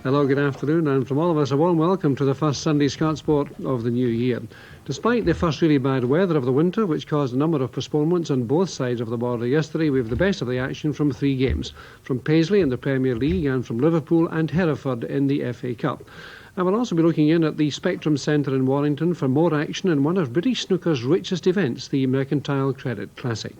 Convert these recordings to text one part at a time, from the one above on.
Hello, good afternoon, and from all of us a warm welcome to the first Sunday Scott Sport of the new year. Despite the first really bad weather of the winter, which caused a number of postponements on both sides of the border yesterday, we have the best of the action from 3 games, from Paisley in the Premier League and from Liverpool and Hereford in the FA Cup. I will also be looking in at the Spectrum Centre in Warrington for more action in one of British snooker's richest events, the Mercantile Credit Classic.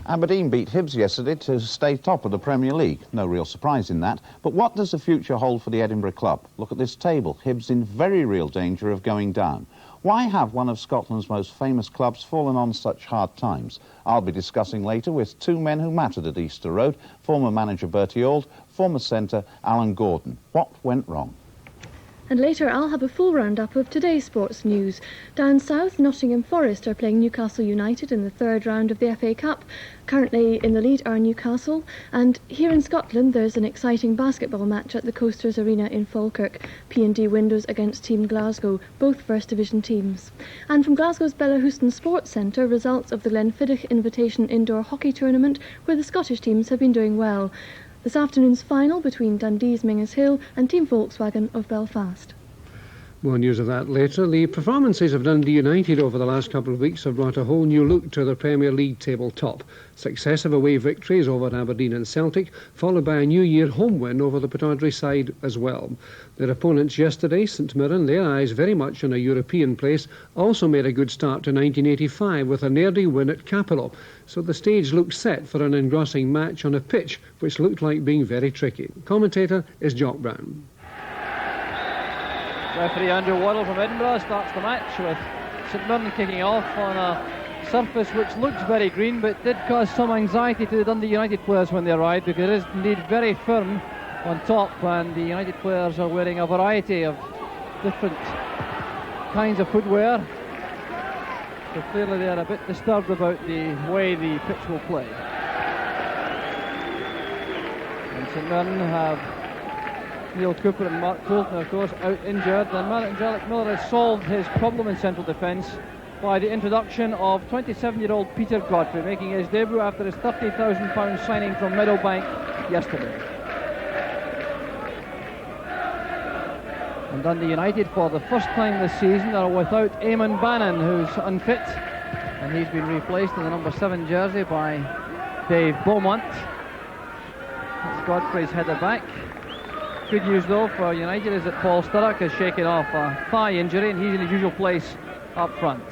Aberdeen beat Hibs yesterday to stay top of the Premier League. No real surprise in that. But what does the future hold for the Edinburgh club? Look at this table. Hibs in very real danger of going down. Why have one of Scotland's most famous clubs fallen on such hard times? I'll be discussing later with two men who mattered at Easter Road, former manager Bertie Auld, former centre Alan Gordon. What went wrong? And later I'll have a full roundup of today's sports news. Down south, Nottingham Forest are playing Newcastle United in the third round of the FA Cup. Currently in the lead are Newcastle. And here in Scotland there's an exciting basketball match at the Coasters Arena in Falkirk. P&D Windows against Team Glasgow, both First Division teams. And from Glasgow's Bellahouston Sports Centre, results of the Glenfiddich Invitation Indoor Hockey Tournament, where the Scottish teams have been doing well. This afternoon's final between Dundee's Mingus Hill and Team Volkswagen of Belfast. More news of that later. The performances of Dundee United over the last couple of weeks have brought a whole new look to the Premier League tabletop. Successive away victories over Aberdeen and Celtic, followed by a New Year home win over the Pittodrie side as well. Their opponents yesterday, St Mirren, their eyes very much on a European place, also made a good start to 1985 with a nearly win at Capello. So the stage looked set for an engrossing match on a pitch which looked like being very tricky. Commentator is Jock Brown. Referee Andrew Waddle from Edinburgh starts the match with St Mirren kicking off on a surface which looks very green but did cause some anxiety to the Dundee United players when they arrived, because it is indeed very firm on top, and the United players are wearing a variety of different kinds of footwear. So clearly they are a bit disturbed about the way the pitch will play. And St Mirren have Neil Cooper and Mark Coulton, of course, out injured, and Alec Miller has solved his problem in central defence by the introduction of 27-year-old Peter Godfrey, making his debut after his £30,000 signing from Meadowbank yesterday. And Dundee United, for the first time this season, are without Eamon Bannon, who's unfit, and he's been replaced in the number 7 jersey by Dave Beaumont. That's Godfrey's header back. Good news though for United is that Paul Sturrock has shaken off a thigh injury and he's in his usual place up front.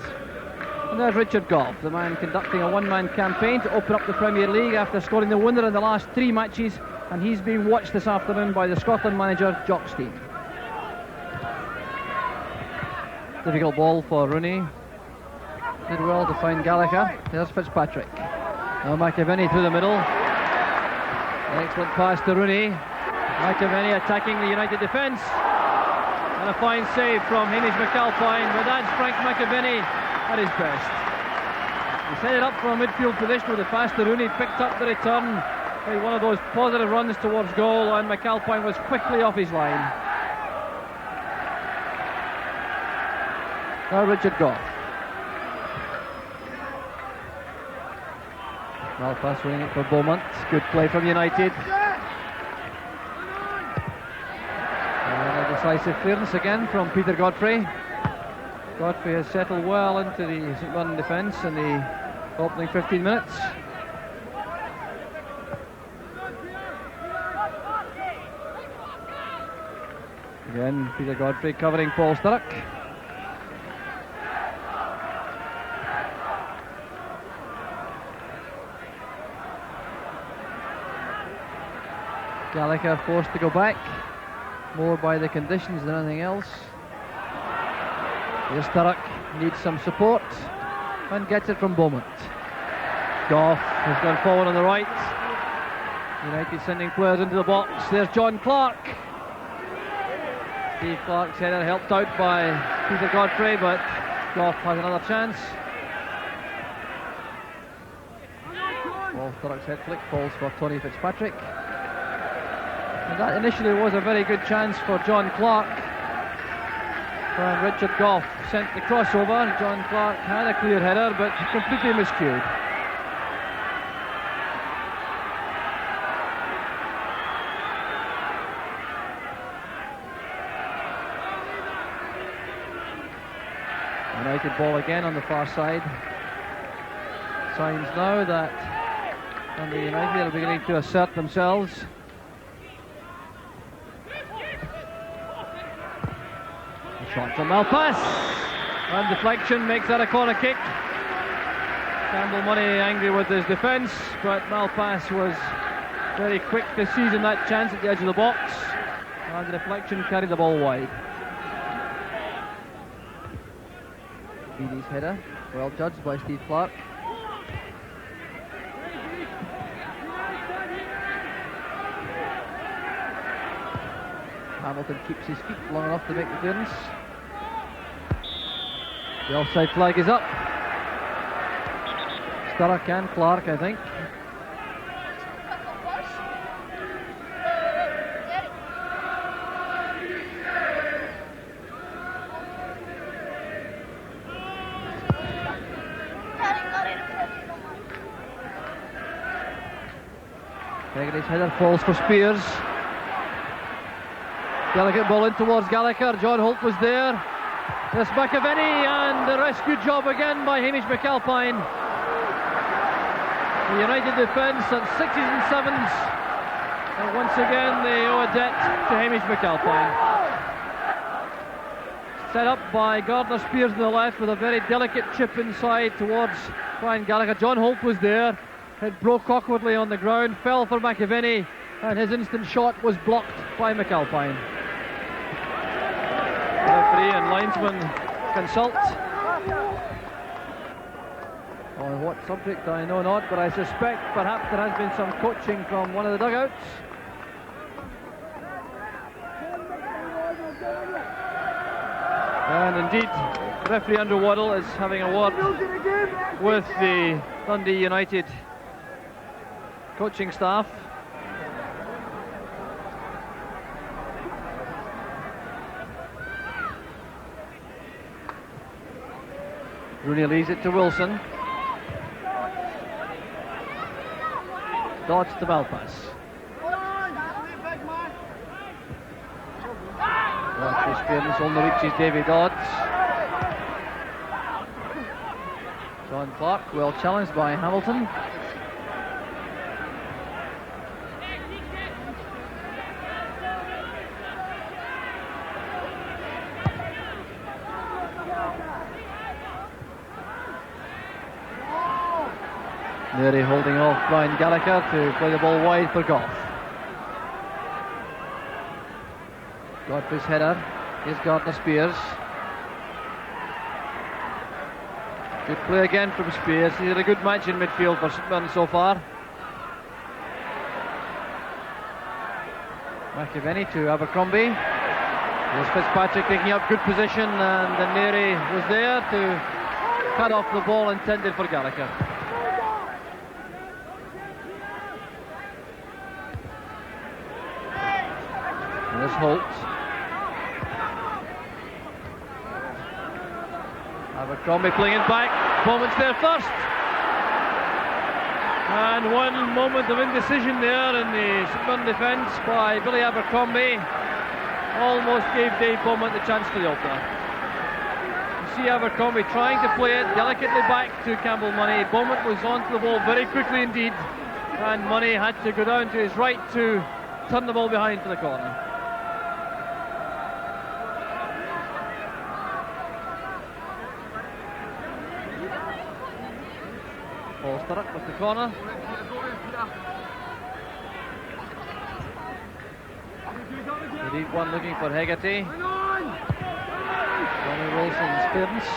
And there's Richard Gough, the man conducting a one-man campaign to open up the Premier League after scoring the winner in the last 3 matches, and he's being watched this afternoon by the Scotland manager Jock Stein. Difficult ball for Rooney. Did well to find Gallagher. There's Fitzpatrick. Now McAvenny through the middle. Excellent pass to Rooney. McAvenny attacking the United defence, and a fine save from Hamish McAlpine, but that's Frank McAvenny at his best. He set it up from a midfield position with a pass to Rooney, picked up the return, made one of those positive runs towards goal, and McAlpine was quickly off his line. Now Richard Gough. Well, pass winning it for Beaumont. Good play from United. Decisive clearance again from Peter Godfrey. Godfrey has settled well into the St Mirren defence in the opening 15 minutes. Again, Peter Godfrey covering Paul Sturrock. Gallagher forced to go back, more by the conditions than anything else. Here's Sturrock, needs some support and gets it from Beaumont. Gough has gone forward on the right. United sending players into the box. There's John Clark. Steve Clark's header helped out by Peter Godfrey, but Gough has another chance. Paul Sturrock's head flick falls for Tony Fitzpatrick. And that initially was a very good chance for John Clark. When Richard Gough sent the crossover, John Clark had a clear header, but completely miscued. United ball again on the far side. Signs now that Dundee United are beginning to assert themselves. A shot from Malpass, and deflection makes that a corner kick. Campbell Money angry with his defence, but Malpass was very quick to seize on that chance at the edge of the box, and the deflection carried the ball wide. Beattie's header, well judged by Steve Clark. Hamilton keeps his feet long enough to make the clearance. The offside flag is up. Sturrock and Clark, I think. Hegarty's header falls for Spears. Delicate ball in towards Gallagher. John Holt was there. This McAvenny, and the rescue job again by Hamish McAlpine. The United defence at 6s and 7s, and once again they owe a debt to Hamish McAlpine. Set up by Gardner Spears on the left with a very delicate chip inside towards Brian Gallagher. John Holt was there. It broke awkwardly on the ground, fell for McAvenny, and his instant shot was blocked by McAlpine. Referee and linesman consult. On what subject I know not, but I suspect perhaps there has been some coaching from one of the dugouts. And indeed, referee Andrew Waddle is having a word with the Dundee United coaching staff. Rooney leaves it to Wilson. Dodds to Malpass. This clearance only reaches Davy Dodds. John Clark, well challenged by Hamilton. Nearly holding off Brian Gallagher to play the ball wide for Goff. Godfrey's header is Gardner Spears. Good play again from Spears. He's had a good match in midfield for St Mirren so far. McAvenny to Abercrombie. There's Fitzpatrick taking up good position, and Neri was there to cut off the ball intended for Gallagher. There's Holt. Abercrombie playing it back. Bowman's there first. And one moment of indecision there in the St Mirren defence by Billy Abercrombie almost gave Dave Bowman the chance for the opener. You see Abercrombie trying to play it delicately back to Campbell Money. Bowman was onto the ball very quickly indeed, and Money had to go down to his right to turn the ball behind for the corner. Paul Sturrock with the corner. The deep one looking for Hegarty. Johnny Wilson's clearance.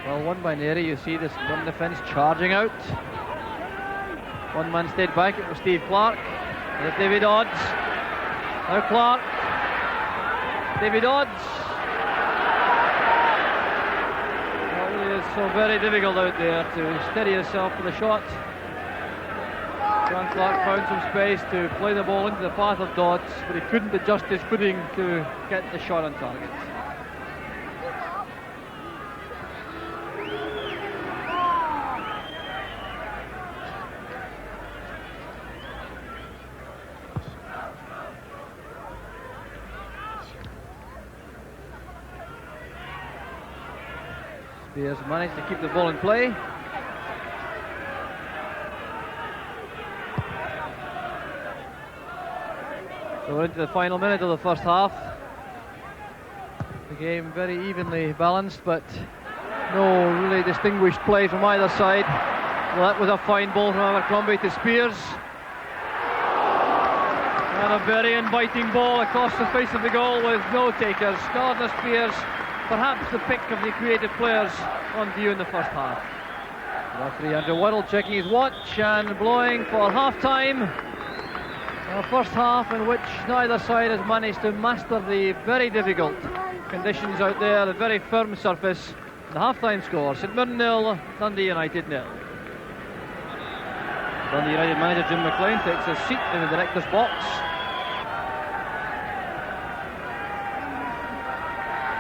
Well won by Neri. You see this one defence charging out. One man stayed back. It was Steve Clark. There's Davy Dodds. Now Clark. Davy Dodds. So very difficult out there to steady yourself for the shot. John Clark found some space to play the ball into the path of Dodds, but he couldn't adjust his footing to get the shot on target. Spears managed to keep the ball in play. So we're into the final minute of the first half. The game very evenly balanced, but no really distinguished play from either side. Well, that was a fine ball from Abercrombie to Spears. And a very inviting ball across the face of the goal with no takers. Gardner Spears, perhaps the pick of the creative players on view in the first half. Referee Andrew Waddle checking his watch and blowing for half-time. A first half in which neither side has managed to master the very difficult conditions out there, the very firm surface. The half-time score, St Mirren 0, Dundee United 0. Dundee United manager Jim McLean takes his seat in the director's box.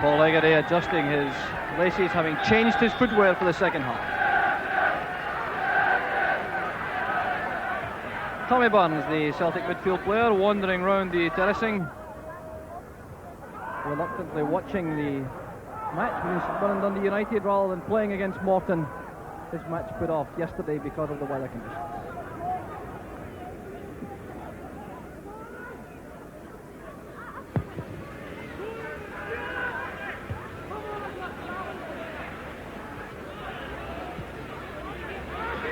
Paul Hegarty adjusting his laces, having changed his footwear for the second half. Tommy Burns, the Celtic midfield player, wandering round the terracing, reluctantly watching the match between St Mirren and Dundee United rather than playing against Morton. His match put off yesterday because of the weather conditions.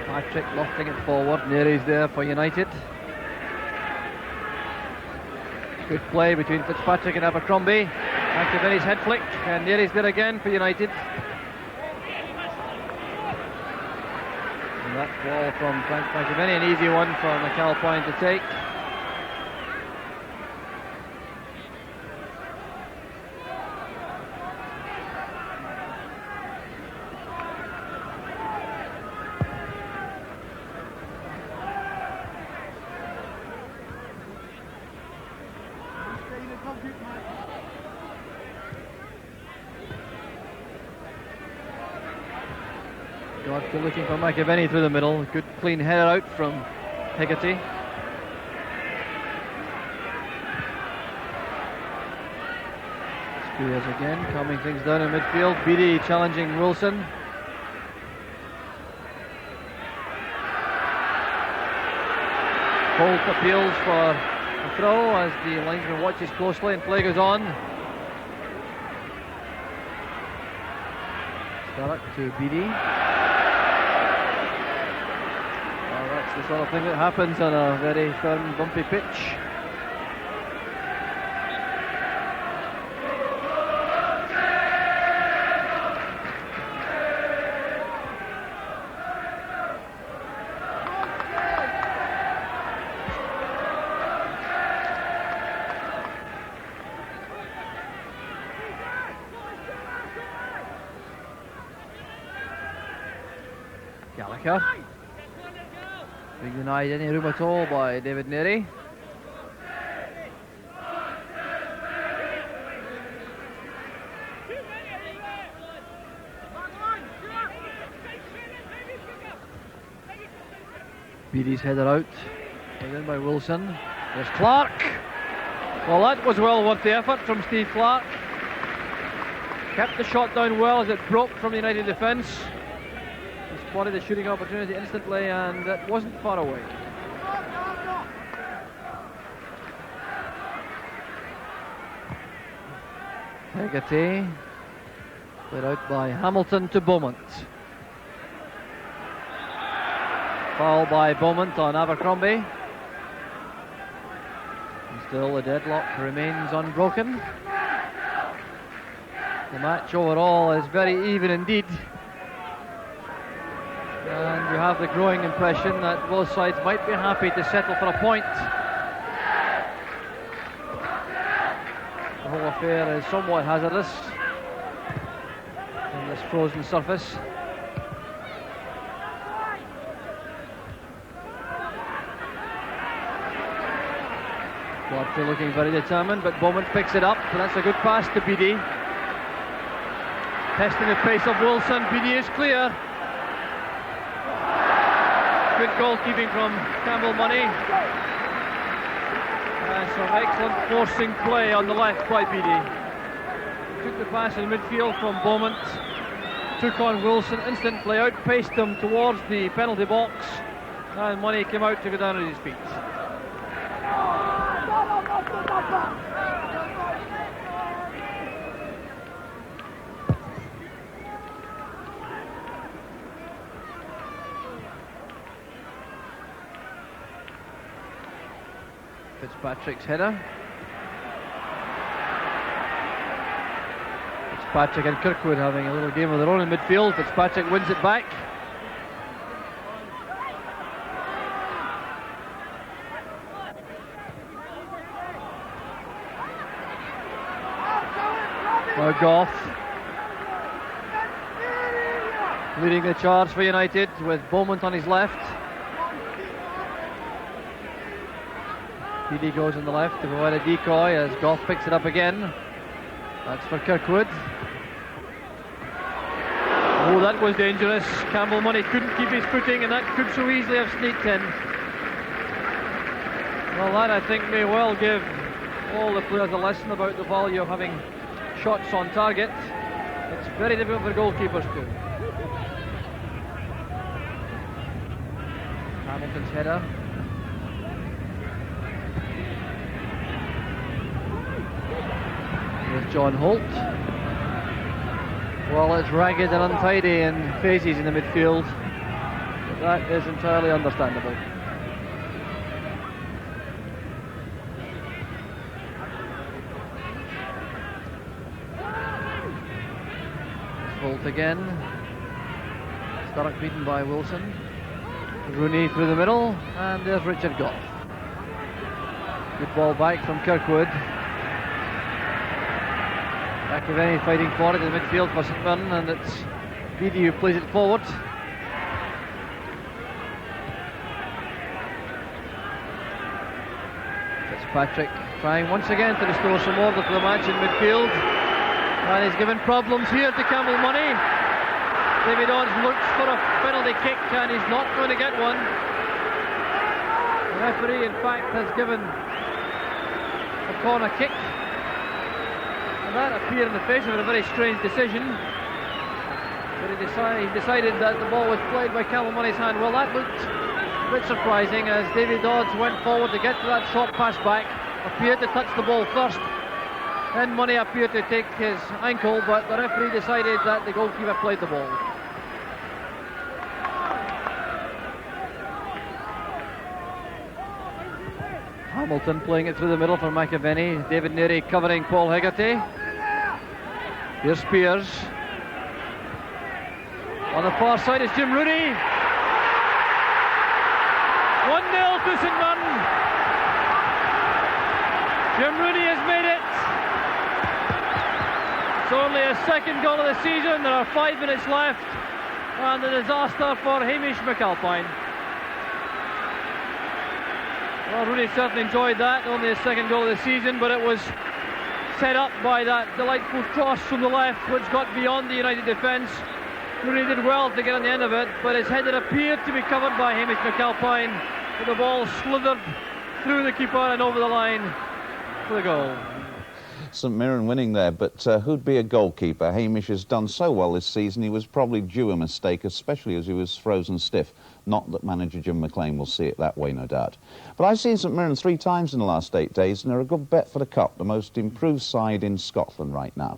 Patrick lofting it forward. Neary's there for United. Good play between Fitzpatrick and Abercrombie. McAvenny's head flick, and Neary's there again for United. And that ball from Frank McAvenny, an easy one for McAlpine to take. Godfrey looking for McAvenny through the middle. Good clean header out from Hegarty. Spears again, calming things down in midfield. Beattie challenging Wilson. Holt appeals for a throw as the linesman watches closely and play goes on. Stark to Beattie. That's the sort of thing that happens on a very firm, bumpy pitch. Gallagher. Being denied any room at all by David Neary. Beattie's header out. Played in by Wilson. There's Clark. Well, that was well worth the effort from Steve Clark. Kept the shot down well as it broke from the United defence. He spotted the shooting opportunity instantly, and it wasn't far away. Hegarty, played out by Hamilton to Beaumont. Foul by Beaumont on Abercrombie. And still the deadlock remains unbroken. The match overall is very even indeed. And you have the growing impression that both sides might be happy to settle for a point. The whole affair is somewhat hazardous on this frozen surface. Godfrey looking very determined, but Beaumont picks it up, and that's a good pass to Beattie. Testing the pace of Wilson. Beattie is clear. Good goalkeeping from Campbell Money. And some excellent forcing play on the left by Beattie. Took the pass in midfield from Beaumont. took on Wilson instantly, outpaced him towards the penalty box, and Money came out to go down at his feet. Fitzpatrick's header. Fitzpatrick and Kirkwood having a little game of their own in midfield. Fitzpatrick wins it back. Now Goff leading the charge for United with Beaumont on his left. PD goes on the left to provide a decoy as Goff picks it up again. That's for Kirkwood. Oh, that was dangerous. Campbell Money couldn't keep his footing, and that could so easily have sneaked in. Well, that I think may well give all the players a lesson about the value of having shots on target. It's very difficult for goalkeepers too. Hamilton's header. With John Holt. Well, it's ragged and untidy in phases in the midfield, but that is entirely understandable. Holt again. Stark beaten by Wilson. Rooney through the middle, and there's Richard Goff. Good ball back from Kirkwood. McAvenny fighting for it in the midfield for St Mirren, and it's Beattie who plays it forward. Fitzpatrick trying once again to restore some order to the match in midfield, and he's given problems here to Campbell Money. David Odds looks for a penalty kick, and he's not going to get one. The referee in fact has given a corner kick. That appeared in the face of a very strange decision, but he decided that the ball was played by Campbell Money's hand. Well, that looked a bit surprising as David Dodds went forward to get to that short pass back, appeared to touch the ball first, then Money appeared to take his ankle, but the referee decided that the goalkeeper played the ball. Hamilton playing it through the middle for McAvenny. David Neary covering Paul Hegarty. Here's Spears. On the far side is Jim Rooney. 1-0 to St Mirren. Jim Rooney has made it. It's only his second goal of the season. There are 5 minutes left, and a disaster for Hamish McAlpine. Well, Rooney certainly enjoyed that. Only his second goal of the season, but it was set up by that delightful cross from the left, which got beyond the United defence. Rooney did well to get on the end of it, but his header appeared to be covered by Hamish McAlpine, but the ball slithered through the keeper and over the line for the goal. St Mirren winning there, but who'd be a goalkeeper? Hamish has done so well this season, he was probably due a mistake, especially as he was frozen stiff. Not that manager Jim McLean will see it that way, no doubt. But I've seen St Mirren 3 times in the last 8 days, and they're a good bet for the Cup, the most improved side in Scotland right now.